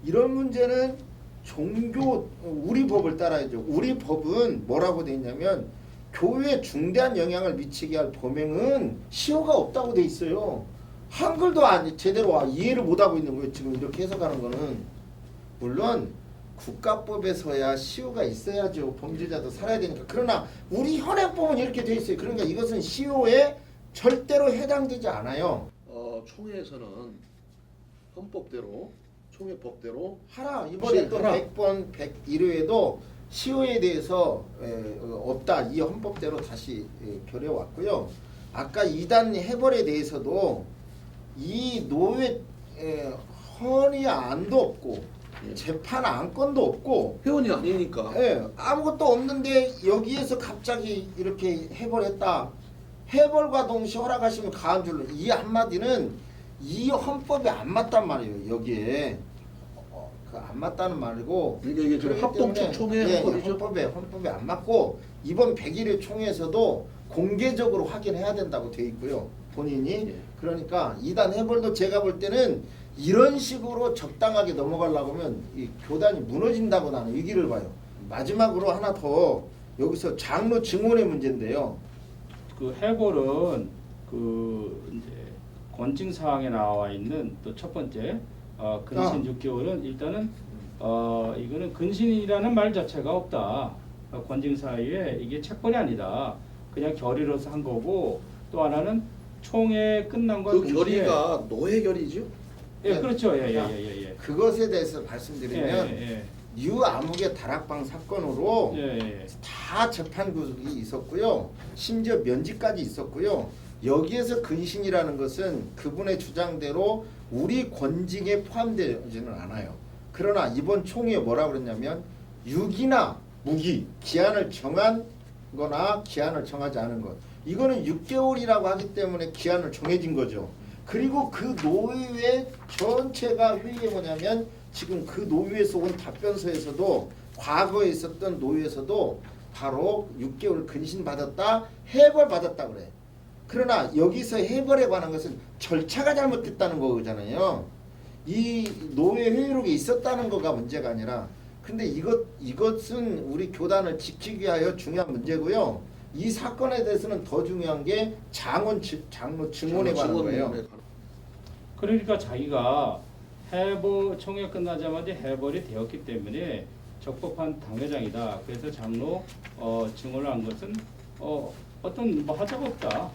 이런 문제는 종교 우리 법을 따라야죠. 우리 법은 뭐라고 돼 있냐면 교회에 중대한 영향을 미치게 할 범행은 시효가 없다고 돼 있어요. 한글도 제대로 이해를 못하고 있는 거예요. 지금 이렇게 해석하는 거는. 물론 국가법에서야 시효가 있어야죠. 범죄자도 살아야 되니까. 그러나 우리 현행법은 이렇게 돼 있어요. 그러니까 이것은 시효에 절대로 해당되지 않아요. 총회에서는 헌법대로 총회법대로 하라. 이번에 또 하라. 100번 101회에도 시효에 대해서 없다. 이 헌법대로 다시 결해왔고요. 아까 이단 해벌에 대해서도 이 노예 헌의 안도 없고 재판 안건도 없고 회원이 아니니까 아무것도 없는데 여기에서 갑자기 이렇게 해벌했다. 해벌과 동시에 허락하시면 가한 줄로 이 한마디는 이 헌법에 안 맞단 말이에요. 여기에 안 맞다는 말이고 그러니까 이게 지금 그렇기 합동축 때문에, 총회 헌법이죠. 헌법에 안 맞고 이번 101회 총회에서도 공개적으로 확인해야 된다고 돼 있고요. 본인이 예. 그러니까 이단 해벌도 제가 볼 때는 이런 식으로 적당하게 넘어가려고 하면 이 교단이 무너진다고 나는 위기를 봐요. 마지막으로 하나 더 여기서 장로 증언의 문제인데요. 그 해골은 그 이제 권징 사항에 나와 있는 또 첫 번째 근신 6개월은 일단은 이거는 근신이라는 말 자체가 없다. 권징 사유에 이게 책벌이 아니다. 그냥 결의로서 한 거고 또 하나는 총회 끝난 것 그 결의가 노예 결의죠. 예, 그렇죠. 예. 그것에 대해서 말씀드리면 예. 뉴 암흑의 다락방 사건으로 예. 다 재판 구속이 있었고요. 심지어 면직까지 있었고요. 여기에서 근신이라는 것은 그분의 주장대로 우리 권징에 포함되지는 않아요. 그러나 이번 총회에 뭐라 그랬냐면 유기나 무기, 기한을 정한 거나 기한을 정하지 않은 것. 이거는 6개월이라고 하기 때문에 기한을 정해진 거죠. 그리고 그 노예의 전체가 회의에 뭐냐면 지금 그 노예에서 온 답변서에서도 과거에 있었던 노예에서도 바로 6개월 근신 받았다, 해벌 받았다 그래. 그러나 여기서 해벌에 관한 것은 절차가 잘못됐다는 거잖아요. 이 노예 회의록에 있었다는 거가 문제가 아니라 근데 이것은 우리 교단을 지키기 위하여 중요한 문제고요. 이 사건에 대해서는 더 중요한 게 장로 증언에 관한 거예요. 그러니까 자기가 해벌 총회 끝나자마자 해벌이 되었기 때문에 적법한 당회장이다. 그래서 장로 증언을 한 것은 어떤 뭐 하자가 없다.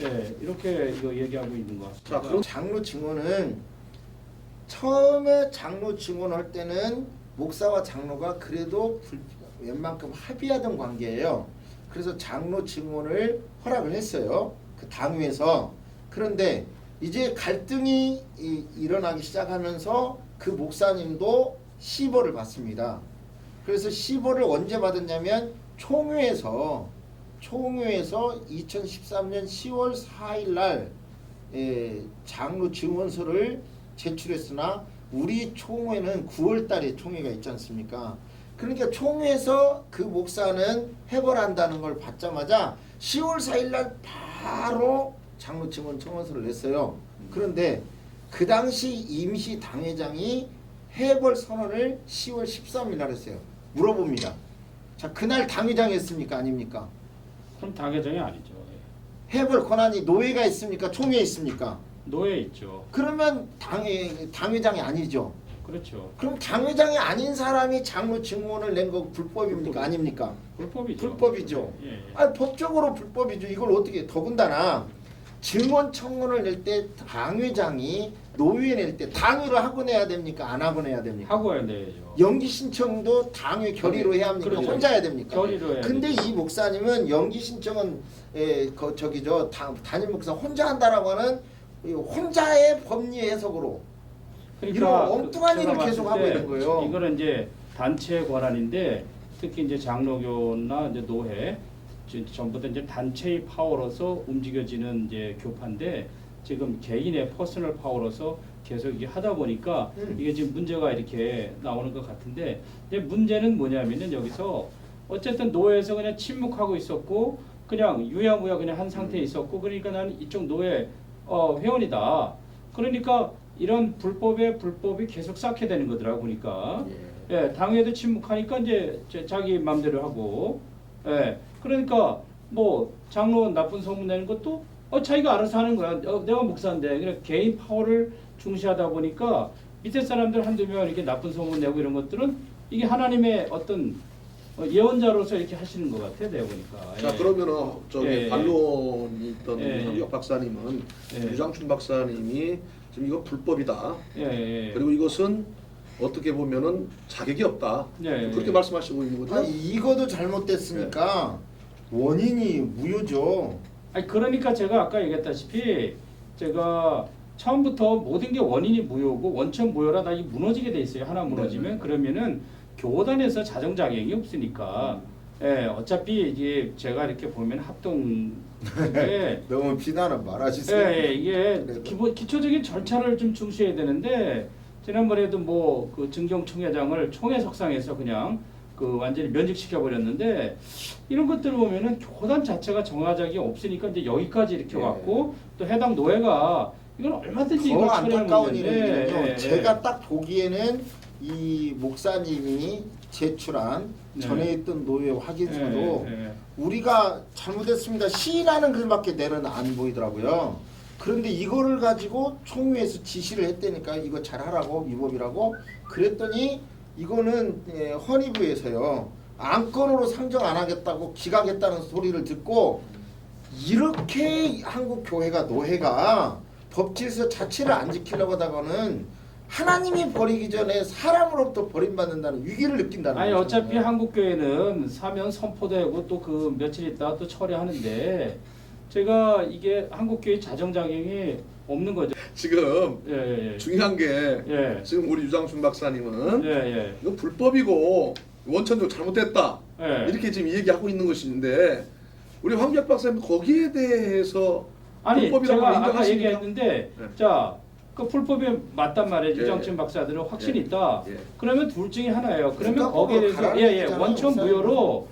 예, 이렇게 이거 얘기하고 있는 것 같습니다. 자, 그럼 장로 증언은 처음에 장로 증언할 때는 목사와 장로가 그래도 웬만큼 합의하던 관계예요. 그래서 장로 증언을 허락을 했어요. 그 당위에서. 그런데 이제 갈등이 일어나기 시작하면서 그 목사님도 시벌을 받습니다. 그래서 시벌을 언제 받았냐면 총회에서 2013년 10월 4일 날 장로 증언서를 제출했으나 우리 총회는 9월 달에 총회가 있지 않습니까? 그러니까 총회에서 그 목사는 해벌한다는 걸 받자마자 10월 4일 날 바로 장로 증언 청원서를 냈어요. 그런데 그 당시 임시 당회장이 해벌 선언을 10월 13일 날 했어요. 물어봅니다. 자, 그날 당회장이 했습니까? 아닙니까? 그럼 당회장이 아니죠. 해볼 권한이 노회가 있습니까? 총회에 있습니까? 노예 있죠. 그러면 당회장이 아니죠. 그렇죠. 그럼 당회장이 아닌 사람이 장로 증언을 낸 거 불법입니까? 아닙니까? 불법이죠. 불법이죠. 예, 예. 아니, 법적으로 불법이죠. 이걸 어떻게 더군다나 증언 청문을 낼 때 당회장이 노위에 낼 때 당회로 하고 내야 됩니까? 안 하고 내야 됩니까? 하고 해야 되죠. 연기 신청도 당회 결의로 해야 합니까? 그렇죠. 혼자 해야 됩니까? 결의로 해야 근데 되죠. 이 목사님은 연기 신청은 담임 목사 혼자 한다라고 하는 이 혼자의 법리 해석으로 이런 엉뚱한 제가 일을 계속 봤을 하고 때 있는 거예요. 이거는 이제 단체 권한인데 특히 이제 장로교나 이제 노회 전부 다 이제 단체의 파워로서 움직여지는 이제 교파인데 지금 개인의 퍼스널 파워로서 계속 이게 하다 보니까 이게 지금 문제가 이렇게 나오는 것 같은데 이제 문제는 뭐냐면은 여기서 어쨌든 노회에서 그냥 침묵하고 있었고 그냥 유야무야 그냥 한 상태에 있었고 그러니까 나는 이쪽 노회 회원이다. 그러니까 이런 불법이 계속 쌓게 되는 거더라고 보니까. 예, 당회도 침묵하니까 이제 자기 마음대로 하고. 예, 그러니까 뭐 장로 나쁜 소문 내는 것도 자기가 알아서 하는 거야. 내가 목사인데 그냥 개인 파워를 중시하다 보니까 밑에 사람들 한두 명 이렇게 나쁜 소문 내고 이런 것들은 이게 하나님의 어떤 예언자로서 이렇게 하시는 것 같아요. 내가 보니까. 자 예. 그러면은 저기 예, 예. 반론이 있던 예, 예. 황교익 박사님은 예. 유장춘 박사님이 지금 이거 불법이다. 예, 예. 그리고 이것은 어떻게 보면은 자격이 없다. 예, 예. 그렇게 말씀하시고 있는 거죠. 아니, 이거도 잘못됐으니까 원인이 무효죠. 아니 그러니까 제가 아까 얘기했다시피 제가 처음부터 모든 게 원인이 무효고 원천 무효라 다 이 무너지게 돼 있어요. 하나 무너지면 그러면은 교단에서 자정자경이 없으니까 예, 어차피 이게 제가 이렇게 보면 합동인데 너무 비난은 말아주세요. 예, 이게 그래도. 기초적인 절차를 좀 중시해야 되는데 지난번에도 뭐 그 증경 총회장을 총회석상에서 그냥 그 완전히 면직시켜 버렸는데 이런 것들을 보면은 교단 자체가 정화작이 없으니까 이제 여기까지 이렇게 예. 왔고 또 해당 노회가 이건 얼마든지 더 이걸 안타까운 처리하는 일은요. 문제인데 제가 딱 보기에는 이 목사님이 제출한 네. 전에 있던 노예 확인서도 예, 예. 우리가 잘못했습니다. 시인하는 글밖에 내는 안 보이더라고요. 그런데 이거를 가지고 총회에서 지시를 했다니까 이거 잘하라고 위법이라고 그랬더니 이거는 헌의부에서요 안건으로 상정 안 하겠다고 기각했다는 소리를 듣고 이렇게 한국 교회가 노회가 법질서 자체를 안 지키려고 하다가는 하나님이 버리기 전에 사람으로부터 버림받는다는 위기를 느낀다는 아니 거죠. 어차피 한국 교회는 사면 선포되고 또 그 며칠 있다가 또 처리하는데 제가 이게 한국 교회 자정자경이 없는 거죠. 지금 예, 예, 중요한 게 예, 지금 우리 유장춘 박사님은 예, 예, 이거 불법이고 원천적으로 잘못됐다 예. 이렇게 지금 얘기하고 있는 것인데 우리 황교익 박사님 거기에 대해서 아니 불법이라고 제가 아까 인정하십니까? 얘기했는데 네. 자. 그 불법이 맞단 말이에요. 예, 유장춘 박사들은 확신이 예, 있다. 예. 그러면 둘 중에 하나예요. 그러면 그러니까 거기에 대해서 가라앉히잖아요, 예예 원천 목사님. 무효로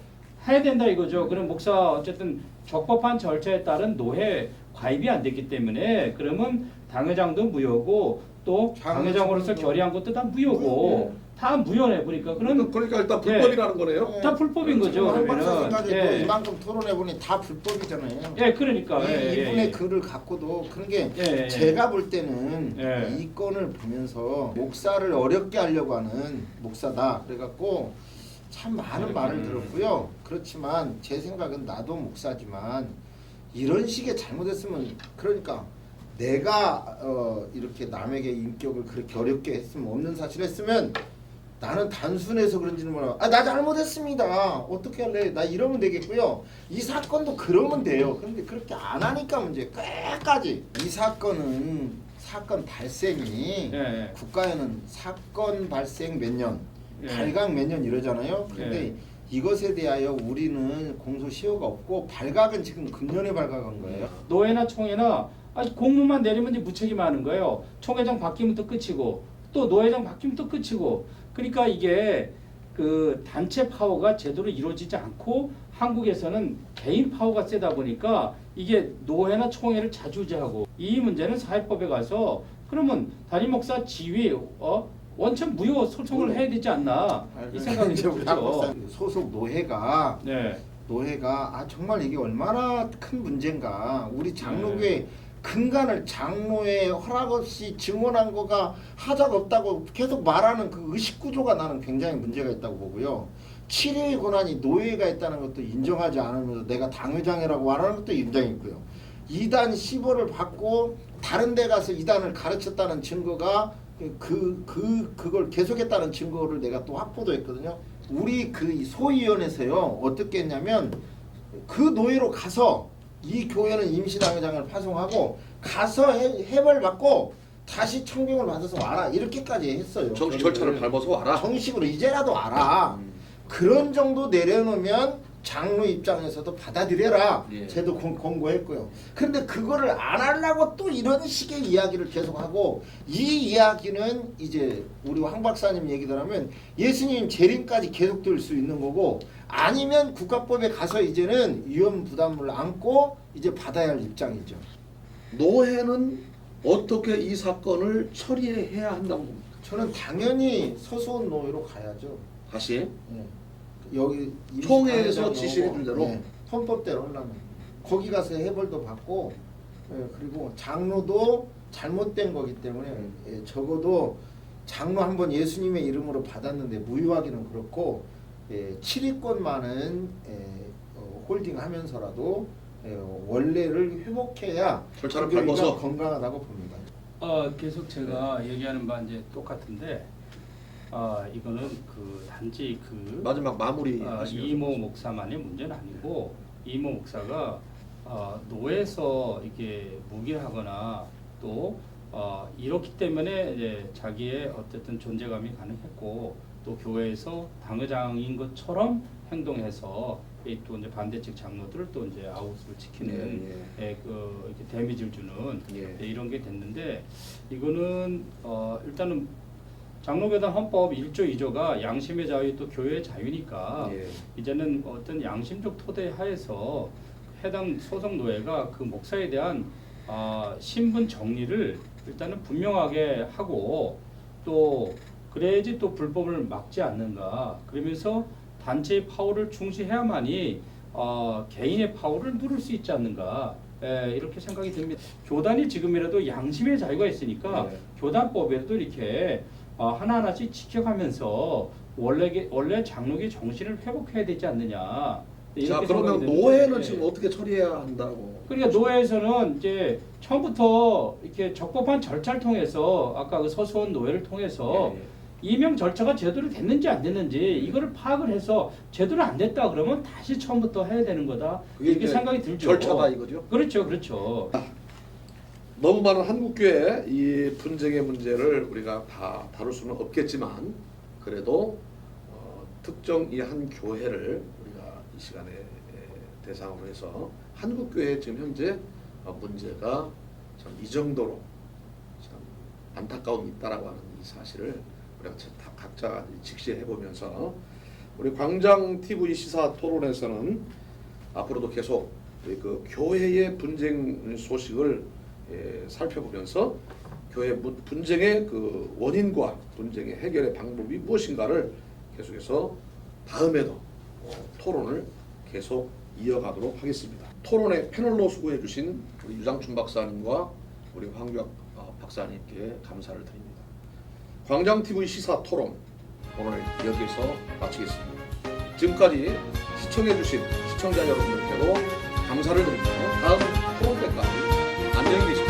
해야 된다 이거죠. 그럼 목사 어쨌든 적법한 절차에 따른 노회 가입이 안 됐기 때문에 그러면 당회장도 무효고 또 당회장으로서 결의한 것도 다 무효고 다 무효네 보니까 그럼 그러니까 일단 불법이라는 거네요. 다 불법인 거죠. 지금 한 그러면은 박사님까지 예. 이만큼 토론해 보니 다 불법이잖아요. 예, 그러니까 이분의 글을 갖고도 그런 게 예, 예. 제가 볼 때는 예. 이 건을 보면서 목사를 어렵게 하려고 하는 목사다 그래갖고 참 많은 말을 들었고요. 그렇지만 제 생각은 나도 목사지만 이런 식의 잘못했으면 그러니까 내가 이렇게 남에게 인격을 그렇게 어렵게 했으면 없는 사실 했으면 나는 단순해서 그런지는 몰라. 나 잘못했습니다. 어떻게 할래? 나 이러면 되겠고요. 이 사건도 그러면 돼요. 그런데 그렇게 안 하니까 문제. 끝까지 이 사건은 사건 발생이 예. 국가에는 사건 발생 몇 년, 예. 발각 몇 년 이러잖아요. 그런데 예. 이것에 대하여 우리는 공소시효가 없고 발각은 지금 금년에 발각한 거예요. 노회나 총회나 공무만 내리면 이제 무책임하는 거예요. 총회장 바뀌면 또 끝이고 또 노회장 바뀌면 또 끝이고 그러니까 이게 그 단체 파워가 제대로 이루어지지 않고 한국에서는 개인 파워가 세다 보니까 이게 노회나 총회를 자주지하고 이 문제는 사회법에 가서 그러면 담임 목사 지위 원천 무효 소송을 해야 되지 않나 이 생각이 이제 우리 박 들죠. 박사님, 소속 노회가 네. 정말 이게 얼마나 큰 문제인가. 우리 장로교회 근간을 장로의 허락 없이 증언한 거가 하자가 없다고 계속 말하는 그 의식 구조가 나는 굉장히 문제가 있다고 보고요. 치료의 권한이 노예가 있다는 것도 인정하지 않으면서 내가 당회장이라고 말하는 것도 인정이 있고요. 이단 15를 받고 다른 데 가서 이단을 가르쳤다는 증거가 그걸 계속했다는 증거를 내가 또 확보도 했거든요. 우리 그 소위원회에서요 어떻게 했냐면 그 노예로 가서 이 교회는 임시당회장을 파송하고 가서 해벌 받고 다시 청빙을 받아서 와라 이렇게까지 했어요. 정식 절차를 밟아서 와라. 정식으로 이제라도 와라. 그런 정도 내려놓으면 장로 입장에서도 받아들여라. 예. 제도 권고했고요. 그런데 그거를 안 하려고 또 이런 식의 이야기를 계속하고 이 이야기는 이제 우리 황 박사님 얘기들 하면 예수님 재림까지 계속될 수 있는 거고 아니면 국가법에 가서 이제는 위험 부담을 안고 이제 받아야 할 입장이죠. 노회는 어떻게 이 사건을 처리해야 한다고 봅니까? 저는 당연히 서수원 노예로 가야죠. 다시 예. 여기 총회에서 지시해 준 대로? 예, 헌법대로 하려면 거기 가서 해벌도 받고 그리고 장로도 잘못된 거기 때문에 적어도 장로 한번 예수님의 이름으로 받았는데 무효하기는 그렇고 7위권만은 홀딩하면서라도 원래를 회복해야 절차를 교회가 밟아서 건강하다고 봅니다. 계속 제가 얘기하는 바 이제 똑같은데 이거는 그 단지 그 마지막 마무리 이모 목사만의 문제는 아니고 이모 목사가 노예에서 이게 무기하거나 또 이렇기 때문에 이제 자기의 어쨌든 존재감이 가능했고 또 교회에서 당회장인 것처럼 행동해서 또 이제 반대측 장로들을 또 이제 아웃을 지키는 이렇게 데미지를 주는 이런 게 됐는데 이거는 일단은 장로교단 헌법 1조 2조가 양심의 자유 또 교회의 자유니까 이제는 어떤 양심적 토대 하에서 해당 소속 노예가 그 목사에 대한 신분 정리를 일단은 분명하게 하고 또 그래야지 또 불법을 막지 않는가. 그러면서 단체의 파워를 중시해야만이 개인의 파워를 누를 수 있지 않는가. 이렇게 생각이 듭니다. 교단이 지금이라도 양심의 자유가 있으니까 교단법에도 이렇게 하나하나씩 지켜가면서 원래 장로교 정신을 회복해야 되지 않느냐. 자, 그러면 노예는 지금 어떻게 처리해야 한다고? 그러니까 노예에서는 이제 처음부터 이렇게 적법한 절차를 통해서 아까 그 서수원 노예를 통해서 임명 절차가 제대로 됐는지 안 됐는지 이거를 파악을 해서 제대로 안 됐다 그러면 다시 처음부터 해야 되는 거다. 이렇게 생각이 들죠. 절차다 이거죠. 그렇죠, 그렇죠. 너무 많은 한국교회 이 분쟁의 문제를 우리가 다 다룰 수는 없겠지만 그래도 특정 이 한 교회를 우리가 이 시간에 대상으로 해서 한국교회 지금 현재 문제가 참 이 정도로 참 안타까움이 있다라고 하는 이 사실을 우리가 다 각자 직시해 보면서 우리 광장 TV 시사 토론에서는 앞으로도 계속 그 교회의 분쟁 소식을 살펴보면서 교회 분쟁의 그 원인과 분쟁의 해결의 방법이 무엇인가를 계속해서 다음에도 토론을 계속 이어가도록 하겠습니다. 토론에 패널로 수고해 주신 우리 유장춘 박사님과 우리 황교학 박사님께 감사를 드립니다. 광장TV 시사 토론 오늘 여기서 마치겠습니다. 지금까지 시청해 주신 시청자 여러분들께도 감사를 드립니다. 다음 토론 때까지 안녕히 계십시오.